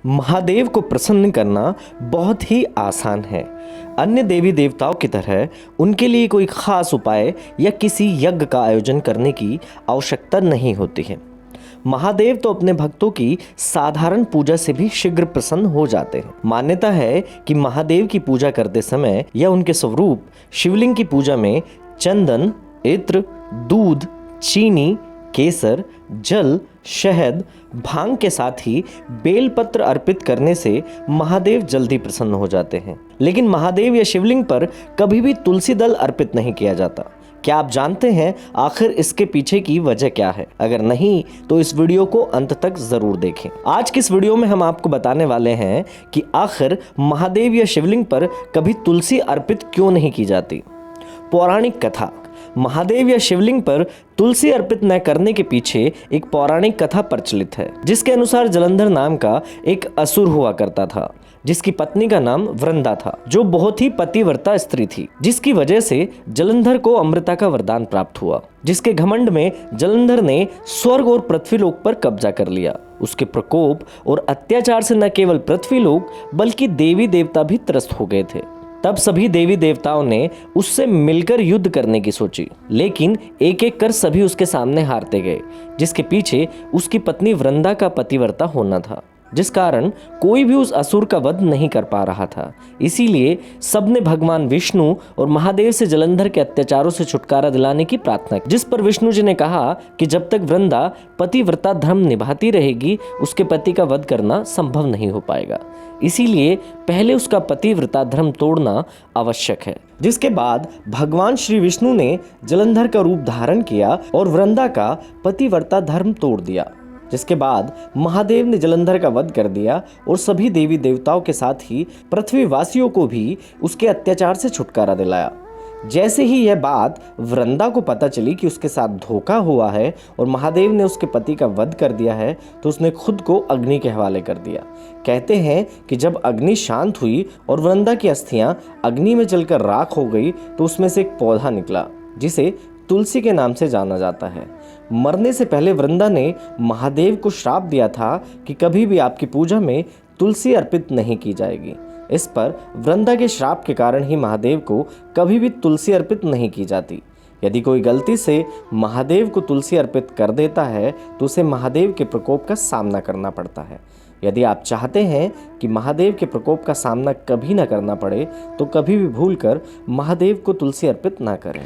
महादेव को प्रसन्न करना बहुत ही आसान है। अन्य देवी देवताओं की तरह उनके लिए कोई खास उपाय या किसी यज्ञ का आयोजन करने की आवश्यकता नहीं होती है। महादेव तो अपने भक्तों की साधारण पूजा से भी शीघ्र प्रसन्न हो जाते हैं। मान्यता है कि महादेव की पूजा करते समय या उनके स्वरूप शिवलिंग की पूजा में चंदन, इत्र, दूध, चीनी, केसर, जल, शहद, भांग के साथ ही बेलपत्र अर्पित करने से महादेव जल्दी प्रसन्न हो जाते हैं। लेकिन महादेव या शिवलिंग पर कभी भी तुलसी दल अर्पित नहीं किया जाता। क्या आप जानते हैं आखिर इसके पीछे की वजह क्या है? अगर नहीं तो इस वीडियो को अंत तक जरूर देखें। आज की इस वीडियो में हम आपको बताने वाले हैं कि आखिर महादेव या शिवलिंग पर कभी तुलसी अर्पित क्यों नहीं की जाती। पौराणिक कथा। महादेव या शिवलिंग पर तुलसी अर्पित न करने के पीछे एक पौराणिक कथा प्रचलित है, जिसके अनुसार जलंधर नाम का एक असुर हुआ करता था, जिसकी पत्नी का नाम वृंदा था, जो बहुत ही पतिव्रता स्त्री थी, जिसकी वजह से जलंधर को अमृता का वरदान प्राप्त हुआ। जिसके घमंड में जलंधर ने स्वर्ग और पृथ्वीलोक पर कब्जा कर लिया। उसके प्रकोप और अत्याचार से न केवल पृथ्वीलोक बल्कि देवी देवता भी त्रस्त हो गए थे। तब सभी देवी देवताओं ने उससे मिलकर युद्ध करने की सोची, लेकिन एक एक कर सभी उसके सामने हारते गए, जिसके पीछे उसकी पत्नी वृंदा का पतिव्रता होना था, जिस कारण कोई भी उस असुर का वध नहीं कर पा रहा था। इसीलिए सबने भगवान विष्णु और महादेव से जलंधर के अत्याचारों से छुटकारा दिलाने की प्रार्थना की, जिस पर विष्णु जी ने कहा कि जब तक वृंदा पतिव्रता धर्म निभाती रहेगी उसके पति का वध करना संभव नहीं हो पाएगा। इसीलिए पहले उसका पतिव्रता धर्म तोड़ना आवश्यक है। जिसके बाद भगवान श्री विष्णु ने जलंधर का रूप धारण किया और वृंदा का पतिव्रता धर्म तोड़ दिया। जिसके बाद महादेव ने जलंधर का वध कर दिया और सभी देवी देवताओं के साथ ही पृथ्वीवासियों को भी उसके अत्याचार से छुटकारा दिलाया। जैसे ही यह बात वृंदा को पता चली कि उसके साथ धोखा हुआ है और महादेव ने उसके पति का वध कर दिया है, तो उसने खुद को अग्नि के हवाले कर दिया। कहते हैं कि जब अग्नि शांत हुई और वृंदा की अस्थियां अग्नि में जलकर राख हो गई, तो उसमें से एक पौधा निकला जिसे तुलसी के नाम से जाना जाता है। मरने से पहले वृंदा ने महादेव को श्राप दिया था कि कभी भी आपकी पूजा में तुलसी अर्पित नहीं की जाएगी। इस पर वृंदा के श्राप के कारण ही महादेव को कभी भी तुलसी अर्पित नहीं की जाती। यदि कोई गलती से महादेव को तुलसी अर्पित कर देता है तो उसे महादेव के प्रकोप का सामना करना पड़ता है। यदि आप चाहते हैं कि महादेव के प्रकोप का सामना कभी न करना पड़े, तो कभी भी भूलकर महादेव को तुलसी अर्पित ना करें।